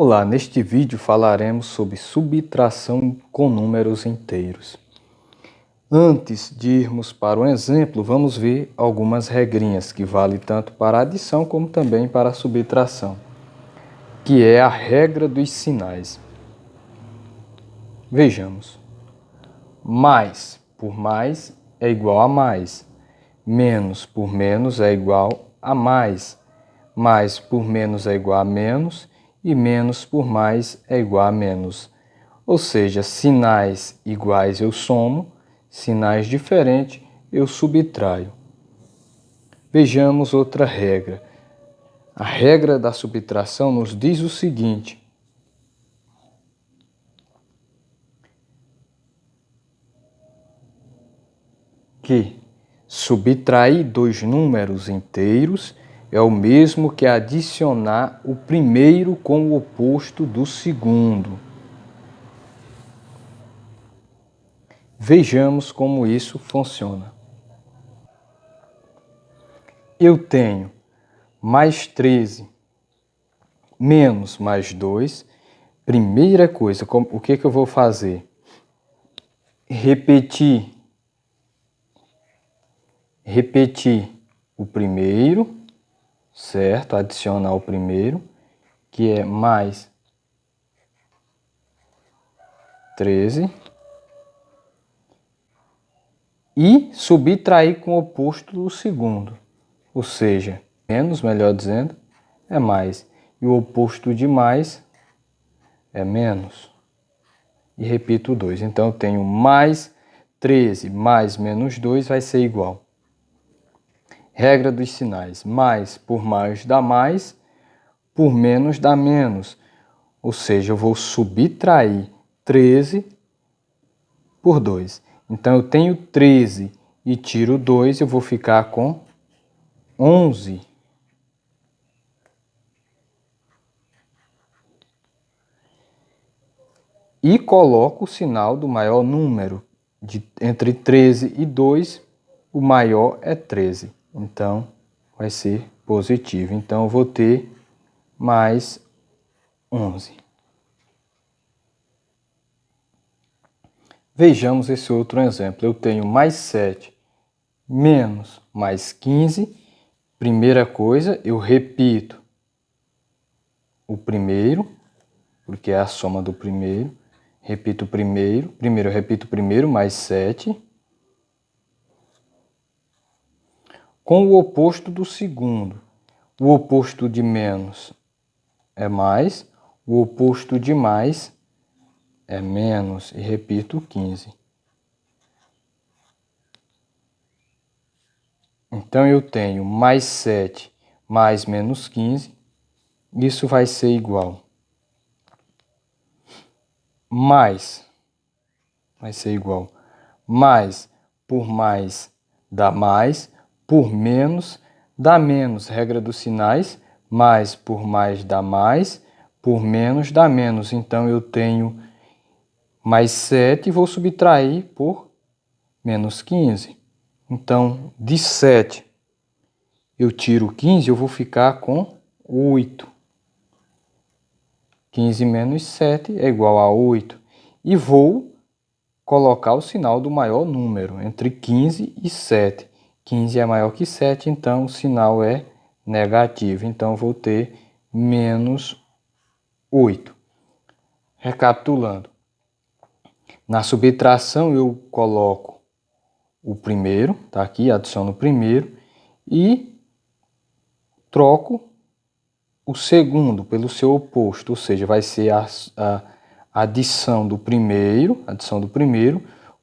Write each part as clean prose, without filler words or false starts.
Olá, neste vídeo falaremos sobre subtração com números inteiros. Antes de irmos para um exemplo, vamos ver algumas regrinhas que valem tanto para a adição como também para a subtração, que é a regra dos sinais. Vejamos. Mais por mais é igual a mais. Menos por menos é igual a mais. Mais por menos é igual a menos. E menos por mais é igual a menos. Ou seja, sinais iguais eu somo, sinais diferentes eu subtraio. Vejamos outra regra. A regra da subtração nos diz o seguinte: que subtrair dois números inteiros é o mesmo que adicionar o primeiro com o oposto do segundo. Vejamos como isso funciona. Eu tenho mais 13 menos mais 2. Primeira coisa, o que eu vou fazer? Repetir o primeiro, certo? Adicionar o primeiro, que é mais 13. E subtrair com o oposto do segundo. Ou seja, menos, melhor dizendo, é mais. E o oposto de mais é menos. E repito o 2. Então, eu tenho mais 13 mais menos 2 vai ser igual. Regra dos sinais. Mais por mais dá mais, por menos dá menos. Ou seja, eu vou subtrair 13 por 2. Então, eu tenho 13 e tiro 2, eu vou ficar com 11. E coloco o sinal do maior número. Entre 13 e 2, o maior é 13. Então, vai ser positivo. Então, eu vou ter mais 11. Vejamos esse outro exemplo. Eu tenho mais 7 menos mais 15. Primeira coisa, eu repito o primeiro, porque é a soma do primeiro. Repito o primeiro. Primeiro eu repito o primeiro, mais 7. Com o oposto do segundo. O oposto de menos é mais. O oposto de mais é menos. E repito 15. Então, eu tenho mais 7 mais menos 15. Isso vai ser igual. Mais vai ser igual. Mais por mais dá mais. Por menos dá menos. Regra dos sinais. Mais por mais dá mais. Por menos dá menos. Então, eu tenho mais 7 e vou subtrair por menos 15. Então, de 7 eu tiro 15, eu vou ficar com 8. 15 menos 7 é igual a 8. E vou colocar o sinal do maior número, entre 15 e 7. 15 é maior que 7, então o sinal é negativo. Então, eu vou ter menos 8. Recapitulando. Na subtração, eu coloco o primeiro, tá aqui, adiciono o primeiro, e troco o segundo pelo seu oposto, ou seja, vai ser a adição do primeiro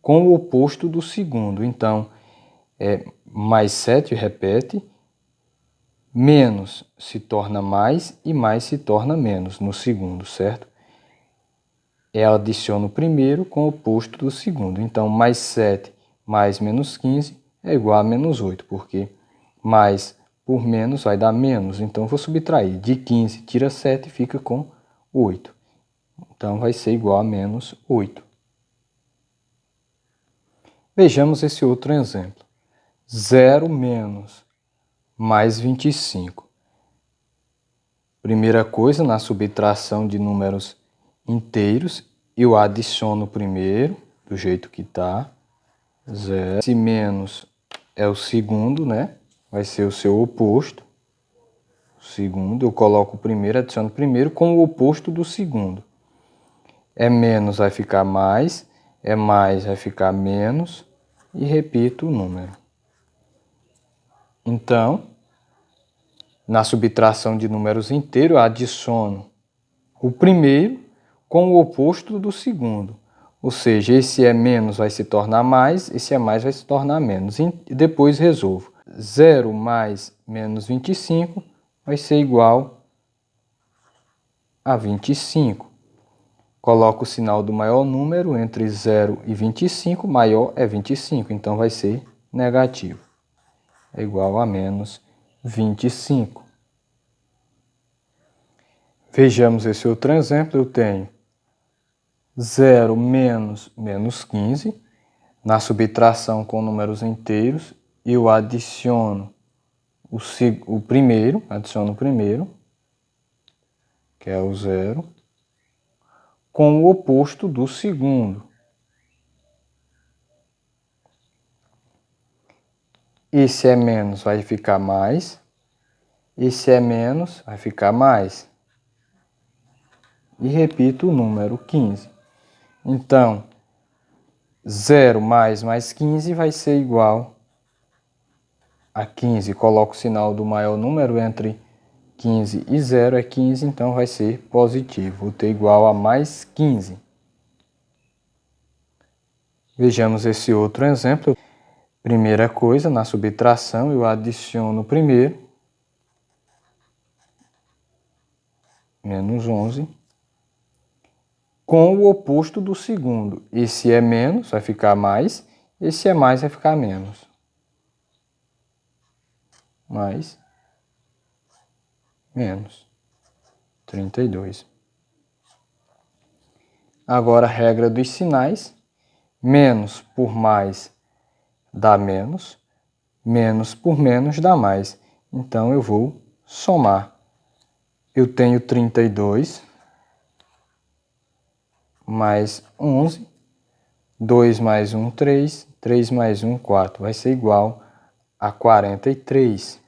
com o oposto do segundo. Então, mais 7 repete, menos se torna mais e mais se torna menos no segundo, certo? Eu adiciono o primeiro com o oposto do segundo. Então, mais 7 mais menos 15 é igual a menos 8, porque mais por menos vai dar menos. Então, eu vou subtrair. De 15, tira 7 e fica com 8. Então, vai ser igual a menos 8. Vejamos esse outro exemplo. 0 menos mais 25. Primeira coisa, na subtração de números inteiros, eu adiciono o primeiro, do jeito que está, 0. Esse menos é o segundo, né? Vai ser o seu oposto. O segundo, eu coloco o primeiro, adiciono o primeiro com o oposto do segundo. É menos, vai ficar mais. É mais, vai ficar menos. E repito o número. Então, na subtração de números inteiros, eu adiciono o primeiro com o oposto do segundo. Ou seja, esse é menos vai se tornar mais, esse é mais vai se tornar menos. E depois resolvo. 0 mais menos 25 vai ser igual a 25. Coloco o sinal do maior número entre 0 e 25, maior é 25, então vai ser negativo. É igual a menos 25. Vejamos esse outro exemplo. Eu tenho 0 menos menos 15. Na subtração com números inteiros, eu adiciono o primeiro, que é o 0, com o oposto do segundo. Esse é menos, vai ficar mais. Esse é menos, vai ficar mais. E repito o número 15. Então, 0 mais 15 vai ser igual a 15. Coloco o sinal do maior número entre 15 e 0 é 15, então vai ser positivo. Vou ter igual a mais 15. Vejamos esse outro exemplo. Primeira coisa, na subtração, eu adiciono o primeiro, menos 11, com o oposto do segundo. Esse é menos, vai ficar mais. Esse é mais, vai ficar menos. Mais, menos, 32. Agora, a regra dos sinais. Menos por mais dá menos. Menos por menos dá mais. Então, eu vou somar. Eu tenho 32 mais 11. 2 mais 1, 3. 3 mais 1, 4. Vai ser igual a 43.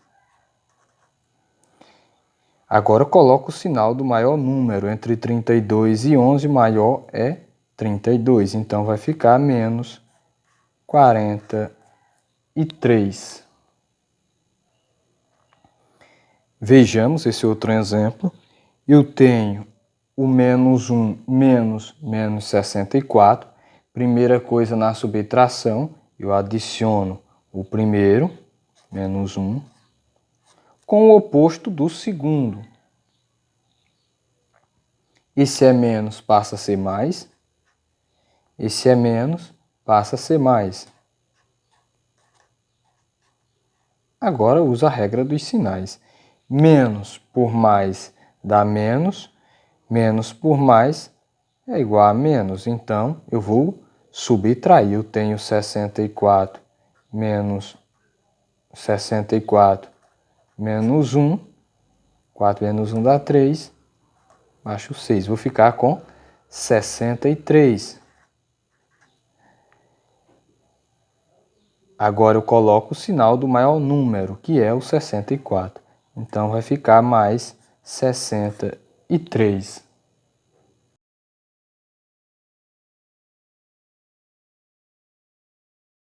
Agora eu coloco o sinal do maior número. Entre 32 e 11, maior é 32. Então, vai ficar menos 43. Vejamos esse outro exemplo. Eu tenho o menos 1 menos 64. Primeira coisa, na subtração, eu adiciono o primeiro, menos 1, com o oposto do segundo. Esse é menos, passa a ser mais. Esse é menos, passa a ser mais. Agora usa a regra dos sinais. Menos por mais dá menos. Menos por mais é igual a menos. Então, eu vou subtrair. Eu tenho 64 menos 64 menos 1. 4 menos 1 dá 3. Baixo 6. Vou ficar com 63. Agora eu coloco o sinal do maior número, que é o 64. Então vai ficar mais 63.